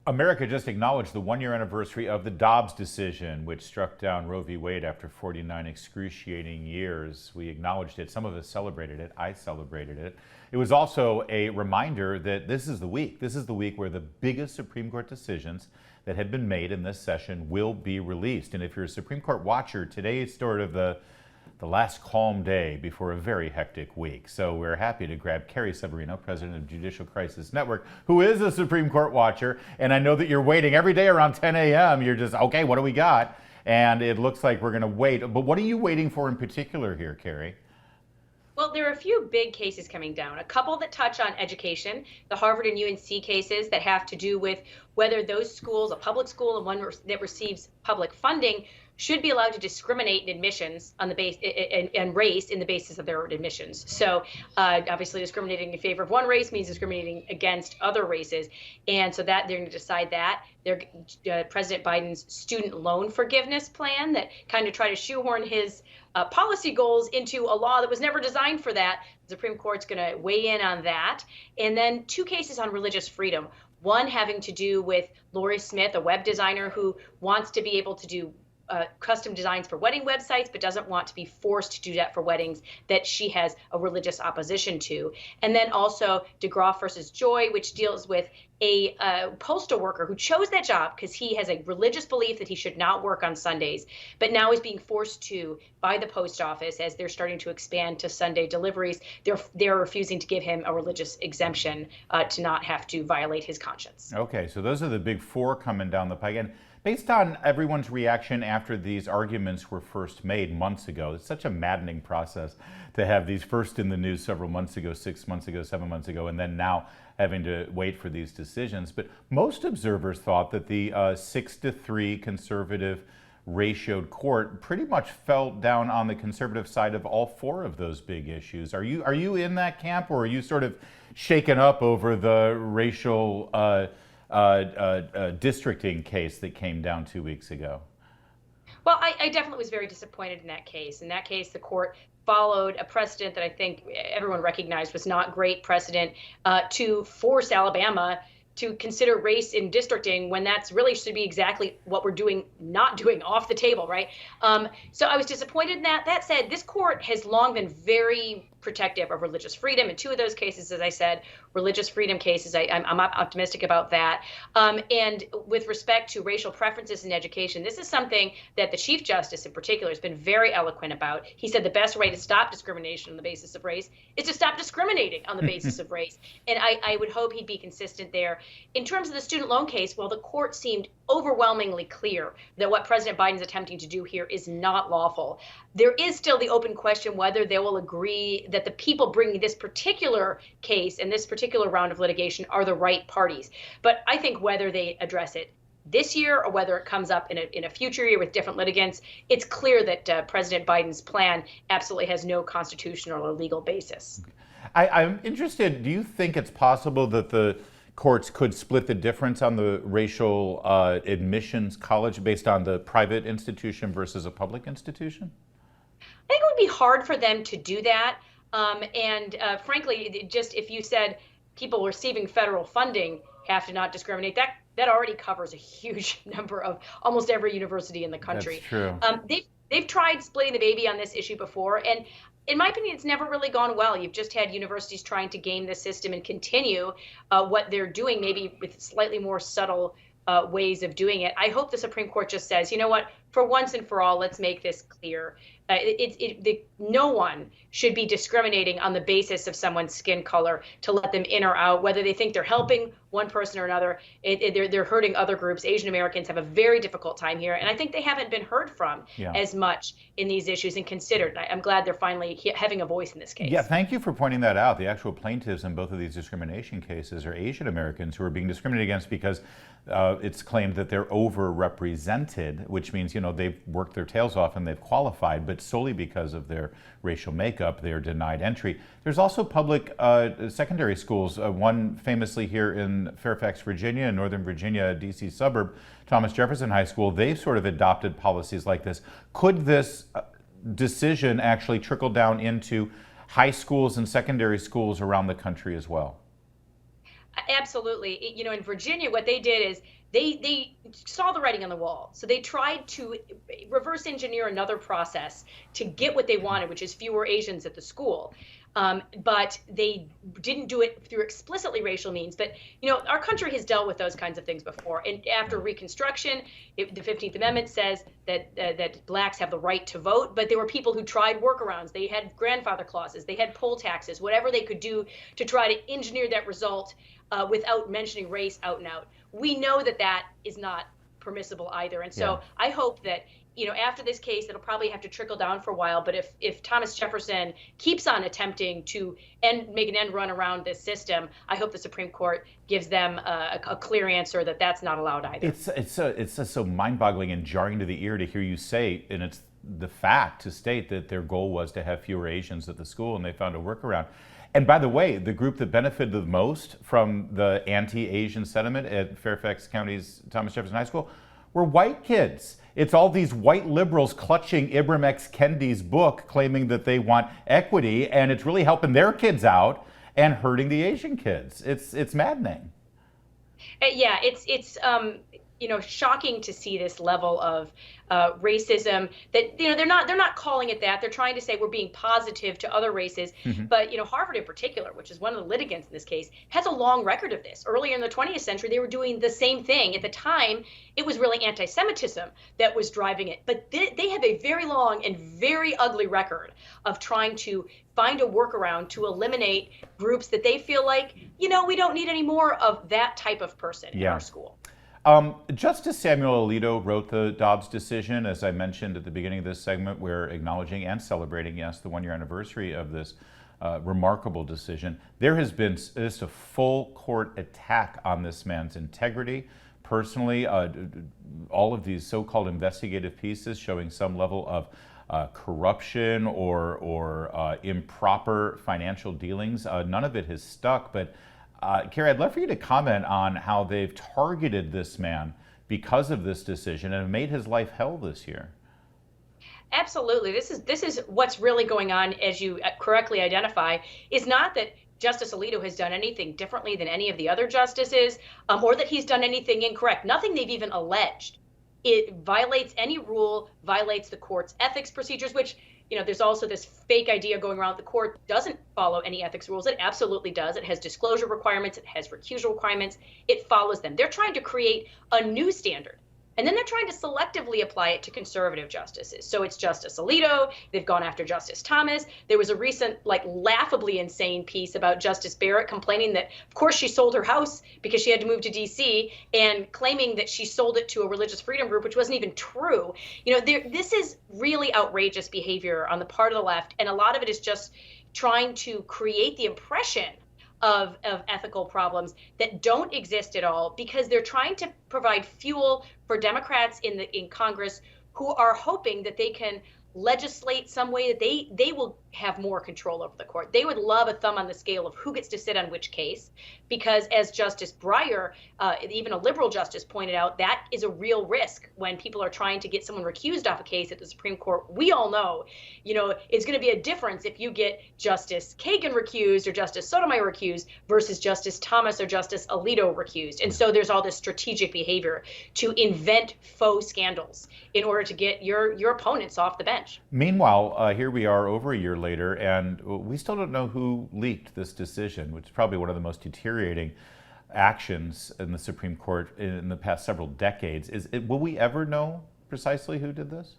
America just acknowledged the one-year anniversary of the Dobbs decision, which struck down Roe v. Wade after 49 excruciating years. We acknowledged it. Some of us celebrated it. I celebrated it. It was also a reminder that this is the week. This is the week where the biggest Supreme Court decisions that have been made in this session will be released. And if you're a Supreme Court watcher, today is sort of the last calm day before a very hectic week. So we're happy to grab Carrie Severino, president of Judicial Crisis Network, who is a Supreme Court watcher. And I know that you're waiting every day around 10 a.m. You're just, okay, what do we got? And it looks like we're going to wait. But what are you waiting for in particular here, Carrie? Well, there are a few big cases coming down, a couple that touch on education, the Harvard and UNC cases that have to do with whether those schools, a public school and one that receives public funding, should be allowed to discriminate in admissions on the base and race in the basis of their admissions. So obviously discriminating in favor of one race means discriminating against other races. And so that they're going to decide that. President Biden's student loan forgiveness plan that kind of try to shoehorn his policy goals into a law that was never designed for that. The Supreme Court's going to weigh in on that. And then two cases on religious freedom. One having to do with Lori Smith, a web designer who wants to be able to do custom designs for wedding websites, but doesn't want to be forced to do that for weddings that she has a religious opposition to. And then also DeGraw versus Joy, which deals with a postal worker who chose that job because he has a religious belief that he should not work on Sundays, but now is being forced to by the post office as they're starting to expand to Sunday deliveries. They're refusing to give him a religious exemption to not have to violate his conscience. Okay, so those are the big four coming down the pike. And based on everyone's reaction after these arguments were first made months ago, it's such a maddening process to have these first in the news several months ago, 6 months ago, 7 months ago, and then now having to wait for these decisions. But most observers thought that the 6-3 conservative ratioed court pretty much fell down on the conservative side of all four of those big issues. Are you in that camp, or are you sort of shaken up over the racial districting case that came down 2 weeks ago? Well, I definitely was very disappointed in that case. In that case, the court followed a precedent that I think everyone recognized was not great precedent to force Alabama to consider race in districting when that's really should be exactly what we're doing, not doing, off the table, right? So I was disappointed in that. That said, this court has long been very protective of religious freedom. In two of those cases, as I said, religious freedom cases, I'm optimistic about that. And with respect to racial preferences in education, this is something that the Chief Justice in particular has been very eloquent about. He said the best way to stop discrimination on the basis of race is to stop discriminating on the basis of race. And I would hope he'd be consistent there. In terms of the student loan case, well, the court seemed overwhelmingly clear that what President Biden's attempting to do here is not lawful. There is still the open question whether they will agree that the people bringing this particular case and this particular round of litigation are the right parties. But I think whether they address it this year or whether it comes up in a future year with different litigants, it's clear that President Biden's plan absolutely has no constitutional or legal basis. I'm interested, do you think it's possible that the courts could split the difference on the racial admissions college based on the private institution versus a public institution? I think it would be hard for them to do that. Frankly, just if you said people receiving federal funding have to not discriminate, that already covers a huge number of almost every university in the country. That's true. They've tried splitting the baby on this issue before, and in my opinion, it's never really gone well. You've just had universities trying to game the system and continue what they're doing, maybe with slightly more subtle ways of doing it. I hope the Supreme Court just says, you know what, for once and for all, let's make this clear. No one should be discriminating on the basis of someone's skin color to let them in or out, whether they think they're helping one person or another. They're hurting other groups. Asian Americans have a very difficult time here, and I think they haven't been heard from as much in these issues and considered. I'm glad they're finally having a voice in this case. Yeah, thank you for pointing that out. The actual plaintiffs in both of these discrimination cases are Asian Americans who are being discriminated against because it's claimed that they're overrepresented, which means, they've worked their tails off and they've qualified, but solely because of their racial makeup, they're denied entry. There's also public secondary schools, one famously here in Fairfax, Virginia, in Northern Virginia, a DC suburb, Thomas Jefferson High School. They've sort of adopted policies like this. Could this decision actually trickle down into high schools and secondary schools around the country as well? Absolutely. In Virginia, what they did is they saw the writing on the wall. So they tried to reverse engineer another process to get what they wanted, which is fewer Asians at the school. But they didn't do it through explicitly racial means. But, our country has dealt with those kinds of things before. And after Reconstruction, the 15th Amendment says that blacks have the right to vote. But there were people who tried workarounds. They had grandfather clauses. They had poll taxes, whatever they could do to try to engineer that result without mentioning race out and out. We know that that is not permissible either. And so I hope that, after this case, it'll probably have to trickle down for a while. But if Thomas Jefferson keeps on attempting to make an end run around this system, I hope the Supreme Court gives them a clear answer that that's not allowed either. It's just so mind-boggling and jarring to the ear to hear you say, and it's the fact to state that their goal was to have fewer Asians at the school, and they found a workaround. And by the way, the group that benefited the most from the anti-Asian sentiment at Fairfax County's Thomas Jefferson High School were white kids. It's all these white liberals clutching Ibram X. Kendi's book, claiming that they want equity, and it's really helping their kids out and hurting the Asian kids. It's maddening. Yeah, it's shocking to see this level of racism that, they're not calling it that. They're trying to say we're being positive to other races. But, Harvard in particular, which is one of the litigants in this case, has a long record of this. Earlier in the 20th century, they were doing the same thing. At the time, it was really anti-Semitism that was driving it. But they have a very long and very ugly record of trying to find a workaround to eliminate groups that they feel like, we don't need any more of that type of person in our school. Justice Samuel Alito wrote the Dobbs decision. As I mentioned at the beginning of this segment, we're acknowledging and celebrating, yes, the one-year anniversary of this remarkable decision. There has been just a full court attack on this man's integrity. Personally, all of these so-called investigative pieces showing some level of corruption or improper financial dealings, none of it has stuck. But Carrie, I'd love for you to comment on how they've targeted this man because of this decision and have made his life hell this year. Absolutely. This is what's really going on, as you correctly identify, is not that Justice Alito has done anything differently than any of the other justices, or that he's done anything incorrect. Nothing they've even alleged. It violates any rule, violates the court's ethics procedures, which, there's also this fake idea going around the court doesn't follow any ethics rules. It absolutely does. It has disclosure requirements. It has recusal requirements. It follows them. They're trying to create a new standard. And then they're trying to selectively apply it to conservative justices. So it's Justice Alito. They've gone after Justice Thomas. There was a recent, laughably insane piece about Justice Barrett complaining that, of course, she sold her house because she had to move to D.C. and claiming that she sold it to a religious freedom group, which wasn't even true. This is really outrageous behavior on the part of the left. And a lot of it is just trying to create the impression of ethical problems that don't exist at all, because they're trying to provide fuel for Democrats in Congress who are hoping that they can legislate some way that they will have more control over the court. They would love a thumb on the scale of who gets to sit on which case, because as Justice Breyer, even a liberal justice, pointed out, that is a real risk when people are trying to get someone recused off a case at the Supreme Court. We all know, it's going to be a difference if you get Justice Kagan recused or Justice Sotomayor recused versus Justice Thomas or Justice Alito recused. And so there's all this strategic behavior to invent faux scandals in order to get your opponents off the bench. Meanwhile, here we are over a year later, and we still don't know who leaked this decision, which is probably one of the most deteriorating actions in the Supreme Court in the past several decades. Will we ever know precisely who did this?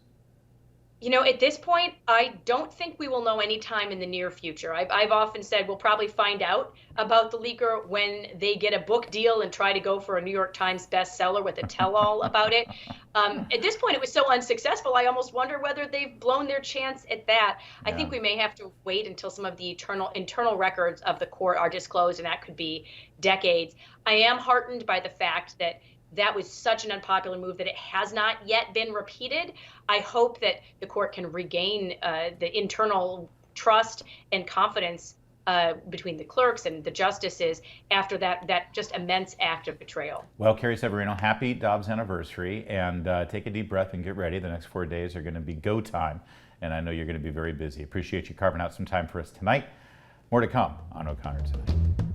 At this point, I don't think we will know any time in the near future. I've often said we'll probably find out about the leaker when they get a book deal and try to go for a New York Times bestseller with a tell-all about it. At this point, it was so unsuccessful, I almost wonder whether they've blown their chance at that. I think we may have to wait until some of the internal records of the court are disclosed, and that could be decades. I am heartened by the fact that was such an unpopular move that it has not yet been repeated. I hope that the court can regain the internal trust and confidence between the clerks and the justices after that just immense act of betrayal. Well, Carrie Severino, happy Dobbs anniversary, and take a deep breath and get ready. The next 4 days are going to be go time, and I know you're going to be very busy. Appreciate you carving out some time for us tonight. More to come on O'Connor Tonight.